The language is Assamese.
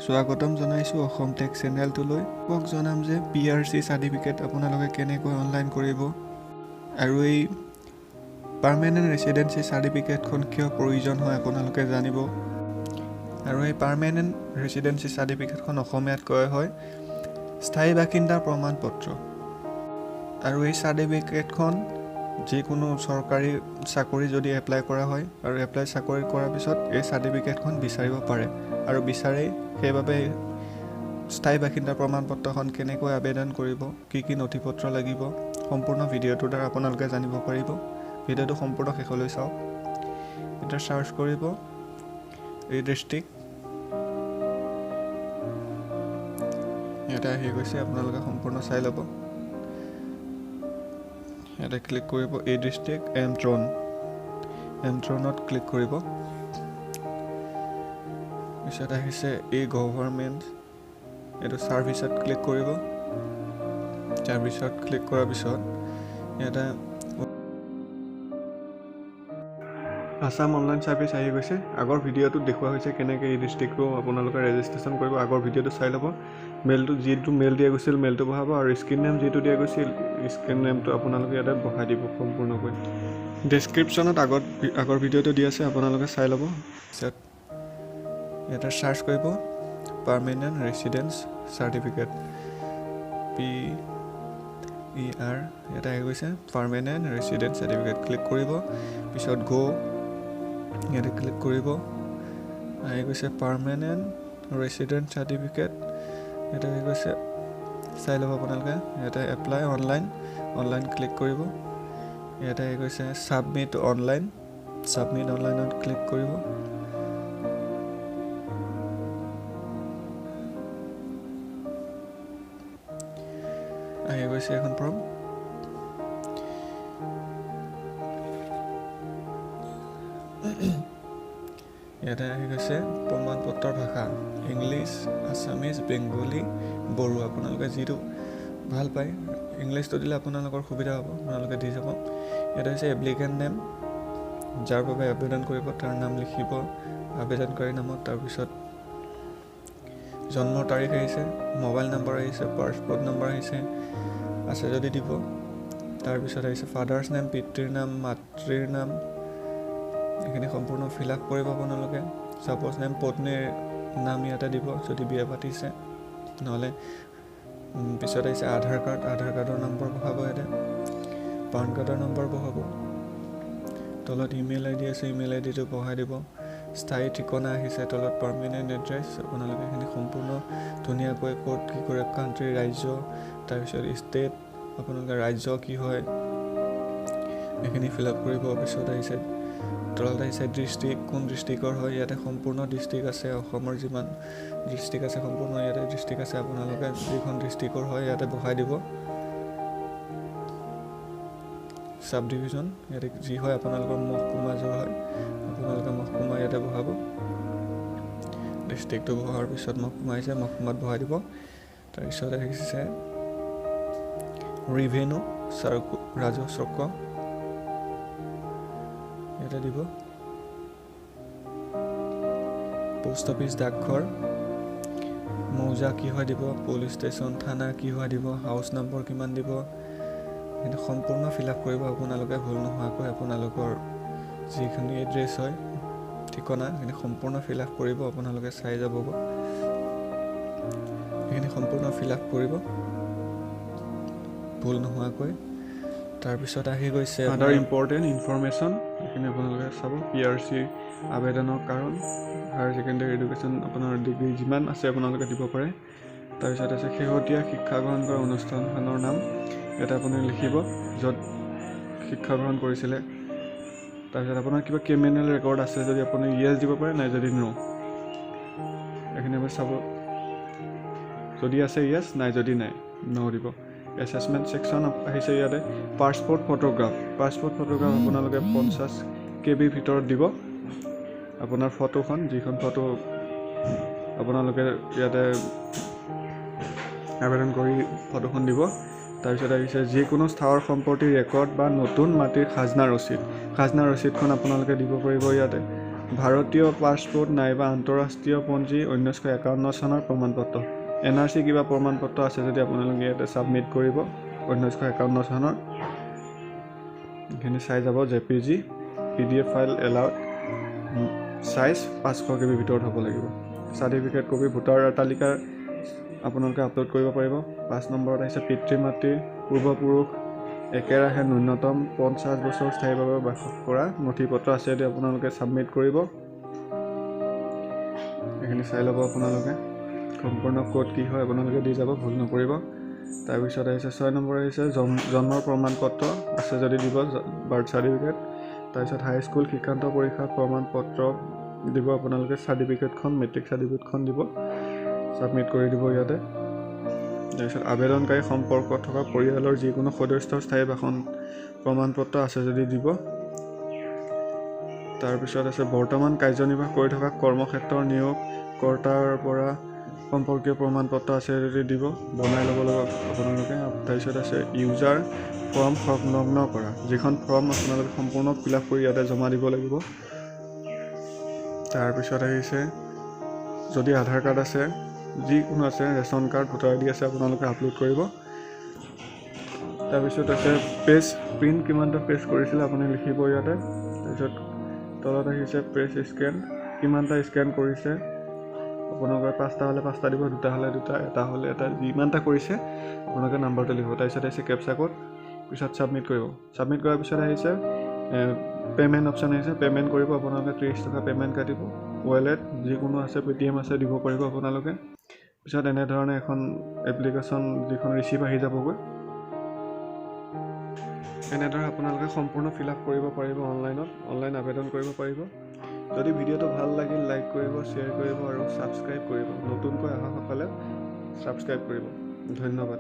স্বাগতম জনাইছোঁ অসম টেক চেনেলটোলৈ। মোক জনাম যে PRC চাৰ্টিফিকেট আপোনালোকে কেনেকৈ অনলাইন কৰিব আৰু এই পাৰ্মানেণ্ট ৰেচিডেঞ্চি চাৰ্টিফিকেটখন কিয় প্ৰয়োজন হয় আপোনালোকে জানিব। আৰু এই পাৰ্মানেণ্ট ৰেচিডেঞ্চি চাৰ্টিফিকেটখন অসমীয়াত কোৱা হয় স্থায়ী বাসিন্দাৰ প্ৰমাণপত্ৰ। আৰু এই চাৰ্টিফিকেটখন যিকোনো চৰকাৰী চাকৰি যদি এপ্লাই কৰা হয় আৰু চাকৰি কৰাৰ পিছত এই চাৰ্টিফিকেটখন বিচাৰিব পাৰে আৰু বিচাৰেই। সেইবাবে স্থায়ী বাসিন্দাৰ প্ৰমাণপত্ৰখন কেনেকৈ আবেদন কৰিব, কি কি নথিপত্ৰ লাগিব, সম্পূৰ্ণ ভিডিঅ'টোৰ দ্বাৰা আপোনালোকে জানিব পাৰিব। ভিডিঅ'টো সম্পূৰ্ণ শেষলৈ চাওক। এতিয়া চাৰ্চ কৰিব এই ডিষ্ট্ৰিক্ট। ইয়াতে আহি গৈছে, আপোনালোকে সম্পূৰ্ণ চাই ল'ব। ইয়াতে ক্লিক কৰিব এই ডিষ্ট্ৰিক্ট এমট্ৰনত ক্লিক কৰিব। পিছত আহিছে এই গভৰ্ণমেণ্ট, এইটো ছাৰ্ভিচত ক্লিক কৰিব। ছাৰ্ভিচত ক্লিক কৰাৰ পিছত ইয়াতে আছাম অনলাইন ছাৰ্ভিচ আহি গৈছে। আগৰ ভিডিঅ'টোত দেখুওৱা হৈছে কেনেকৈ এই ডিষ্ট্ৰিক্টটো আপোনালোকে ৰেজিষ্ট্ৰেশ্যন কৰিব। আগৰ ভিডিঅ'টো চাই ল'ব। যিটো মেইল দিয়া গৈছিল মেইলটো বহাব আৰু স্ক্ৰীন নেম যিটো দিয়া গৈছিল স্ক্ৰীন নেমটো আপোনালোকে ইয়াতে বহাই দিব সম্পূৰ্ণকৈ। ডেছক্ৰিপশ্যনত আগৰ ভিডিঅ'টো দি আছে, আপোনালোকে চাই ল'ব। পিছত ইয়াতে চাৰ্চ কৰিব পাৰ্মানেণ্ট ৰেচিডেঞ্চ চাৰ্টিফিকেট PER। ইয়াতে আহি গৈছে পাৰ্মানেণ্ট ৰেচিডেঞ্চ চাৰ্টিফিকেট, ক্লিক কৰিব। পিছত ইয়াতে ক্লিক কৰিব। আহি গৈছে পাৰ্মানেণ্ট ৰেচিডেঞ্চ চাৰ্টিফিকেট। ইয়াতে আহি গৈছে, চাই ল'ব আপোনালোকে। ইয়াতে এপ্লাই অনলাইন ক্লিক কৰিব। ইয়াতে আহি গৈছে ছাবমিট অনলাইনত ক্লিক কৰিব। আহি গৈছে এখন ফৰ্ম। ইয়াতে আহি গৈছে প্ৰমাণপত্ৰৰ ভাষা ইংলিছ, আছামিজ, বেংগলী, বড়ো। আপোনালোকে যিটো ভাল পায়, ইংলিছটো দিলে আপোনালোকৰ সুবিধা হ'ব, আপোনালোকে দি যাব। ইয়াতে হৈছে এপ্লিকেণ্ট নেম, যাৰ বাবে আবেদন কৰিব তাৰ নাম লিখিব আবেদনকাৰী নামত। তাৰপিছত জন্মৰ তাৰিখ আহিছে, মোবাইল নম্বৰ আহিছে, পাছপোৰ্ট নম্বৰ আহিছে, আছে যদি দিব। তাৰপিছত আহিছে ফাদাৰ্ছ নেম, পিতৃৰ নাম, মাতৃৰ নাম। এইখিনি সম্পূৰ্ণ ফিল আপ কৰিব আপোনালোকে। ছাপ'জ পত্নীৰ নাম ইয়াতে দিব যদি বিয়া পাতিছে, নহ'লে পিছত আহিছে আধাৰ কাৰ্ডৰ নম্বৰ বহাব। ইয়াতে পান কাৰ্ডৰ নম্বৰ বহাব। তলত ইমেইল ID আছে, ইমেইল IDটো বহাই দিব। স্থায়ী ঠিকনা আহিছে, তলত পাৰ্মানেণ্ট এড্ৰেছ। আপোনালোকে এইখিনি সম্পূৰ্ণ ধুনীয়াকৈ ক'ত কি কৰে, কাণ্ট্ৰি ৰাজ্য, তাৰপিছত ষ্টেট, আপোনালোকে ৰাজ্য কি হয় এইখিনি ফিল আপ কৰিব। পিছত আহিছে তলত আহিছে ডিষ্ট্ৰিক্ট, কোন ডিষ্ট্ৰিক্টৰ হয়। ইয়াতে সম্পূৰ্ণ ডিষ্ট্ৰিক্ট আছে, অসমৰ যিমান ডিষ্ট্ৰিক্ট আছে সম্পূৰ্ণ ইয়াতে ডিষ্ট্ৰিক্ট আছে। আপোনালোকে যিখন ডিষ্ট্ৰিক্টৰ হয় ইয়াতে বহাই দিব। চাব ডিভিজন ইয়াতে যি হয় আপোনালোকৰ মহকুমা য'ৰ হয় আপোনালোকে মহকুমা ইয়াতে বহাব। ডিষ্ট্ৰিক্টটো বহাৰ পিছত মহকুমা আহিছে, মহকুমাত বহাই দিব। তাৰপিছত আহিছে ৰিভেনিউ ৰাজহ ইয়াতে দিব। পোষ্ট অফিচ, ডাকঘৰ, মৌজা কি হয় দিব, পুলিচ ষ্টেচন, থানা কি হয় দিব, হাউচ নম্বৰ কিমান দিব। কিন্তু সম্পূৰ্ণ ফিল আপ কৰিব আপোনালোকে ভুল নোহোৱাকৈ। আপোনালোকৰ যিখিনি এড্ৰেছ হয় ঠিকনা সেইখিনি সম্পূৰ্ণ ফিল আপ কৰিব। আপোনালোকে চাই যাবগৈ, সেইখিনি সম্পূৰ্ণ ফিল আপ কৰিব ভুল নোহোৱাকৈ। তাৰপিছত আহি গৈছে আদাৰ ইম্পৰ্টেণ্ট ইনফৰমেশ্যন, এইখিনি আপোনালোকে চাব। PRC আবেদনৰ কাৰণ, হায়াৰ ছেকেণ্ডেৰী এডুকেশ্যন আপোনাৰ ডিগ্ৰী যিমান আছে আপোনালোকে দিব পাৰে। তাৰপিছত আছে শেহতীয়া শিক্ষা গ্ৰহণ কৰা অনুষ্ঠানখনৰ নাম, ইয়াতে আপুনি লিখিব য'ত শিক্ষা গ্ৰহণ কৰিছিলে। তাৰপিছত আপোনাৰ কিবা ক্ৰিমিনেল ৰেকৰ্ড আছে যদি আপুনি য়েছ দিব পাৰে, নাই যদি নো। এইখিনি আপুনি চাব, যদি আছে য়েছ, নাই যদি নাই নো দিব। এছেছমেণ্ট ছেকশ্যন আহিছে ইয়াতে। পাছপোৰ্ট ফটোগ্ৰাফ আপোনালোকে 50 KB ভিতৰত দিব আপোনাৰ ফটোখন, যিখন ফটো আপোনালোকে ইয়াতে আবেদন কৰি ফটোখন দিব। তাৰপিছত আহিছে যিকোনো স্থাৱৰ সম্পত্তিৰ ৰেকৰ্ড বা নতুন মাটিৰ খাজনা ৰচিদখন আপোনালোকে দিব পাৰিব ইয়াতে। ভাৰতীয় পাছপোৰ্ট নাইবা আন্তঃৰাষ্ট্ৰীয় পঞ্জী 1951 চনৰ প্ৰমাণপত্ৰ। NRC কিবা প্ৰমাণপত্ৰ আছে যদি আপোনালোকে ইয়াতে ছাবমিট কৰিব 1951 চনৰ। এইখিনি চাই যাব। JPG PDF file allowed, size 500 KB ভিতৰত হ'ব লাগিব। চাৰ্টিফিকেট কপি ভোটাৰ তালিকাৰ আপোনালোকে আপলোড কৰিব পাৰিব। 5 নম্বৰত আহিছে পিতৃ মাতৃৰ পূৰ্বপুৰুষ একেৰাহে ন্যূনতম 50 বছৰ স্থায়ীভাৱে বাস কৰা নথিপত্ৰ আছে যদি আপোনালোকে ছাবমিট কৰিব। এইখিনি চাই ল'ব আপোনালোকে। সম্পূৰ্ণ ক'ড কি হয় আপোনালোকে দি যাব, ভুল নকৰিব। তাৰপিছত আহিছে 6 নম্বৰ আহিছে জন্মৰ প্ৰমাণপত্ৰ আছে যদি দিব, বাৰ্থ চাৰ্টিফিকেট। তাৰপিছত হাইস্কুল শিক্ষান্ত পৰীক্ষাৰ প্ৰমাণপত্ৰ দিব আপোনালোকে, চাৰ্টিফিকেটখন মেট্ৰিক চাৰ্টিফিকেটখন দিব, ছাবমিট কৰি দিব ইয়াতে। তাৰপিছত আবেদনকাৰী সম্পৰ্কত থকা পৰিয়ালৰ যিকোনো সদস্যৰ স্থায়ী বাসন প্ৰমাণপত্ৰ আছে যদি দিব। তাৰপিছত আছে বৰ্তমান কাৰ্যনিৰ্বাহ কৰি থকা কৰ্মক্ষেত্ৰৰ নিয়োগ কৰ্তাৰ পৰা সম্পৰ্কীয় প্ৰমাণপত্ৰ আছে যদি দিব, বনাই ল'ব লাগিব আপোনালোকে। তাৰপিছত আছে ইউজাৰ ফৰ্ম সংলগ্ন কৰা, যিখন ফৰ্ম আপোনালোকে সম্পূৰ্ণ ফিল আপ কৰি ইয়াতে জমা দিব লাগিব। তাৰপিছত আহিছে যদি আধাৰ কাৰ্ড আছে, যিকোনো আছে, ৰেচন কাৰ্ড, ভোটাৰ ID আছে আপোনালোকে আপলোড কৰিব। তাৰপিছত আছে পেজ প্ৰিণ্ট কিমানটা পেজ কৰিছিলে আপুনি লিখিব ইয়াতে। তাৰপিছত তলত আহিছে পেজ স্কেন, কিমানটা স্কেন কৰিছে আপোনালোকে। 5টা হ'লে 5টা দিব, 2টা হ'লে 2টা, এটা হ'লে এটা, যিমানটা কৰিছে আপোনালোকে নাম্বাৰটো লিখিব। তাৰপিছত আহিছে কেপচা কোড, পিছত ছাবমিট কৰিব। ছাবমিট কৰাৰ পিছত আহিছে পে'মেণ্ট অপশ্যন আহিছে, পে'মেণ্ট কৰিব আপোনালোকে। 30 টকা পে'মেণ্ট কাটিব। ৱালেট যিকোনো আছে, পেটিএম আছে, দিব পাৰিব আপোনালোকে। পিছত এনেধৰণে এখন এপ্লিকেশ্যন যিখন ৰিচিভ আহি যাবগৈ। এনেদৰে আপোনালোকে সম্পূৰ্ণ ফিল আপ কৰিব পাৰিব অনলাইন আবেদন কৰিব পাৰিব। যদি ভিডিঅ'টো ভাল লাগিল লাইক কৰিব, শ্বেয়াৰ কৰিব আৰু ছাবস্ক্ৰাইব কৰিব। নতুনকৈ অহাসকলে ছাবস্ক্ৰাইব কৰিব। ধন্যবাদ।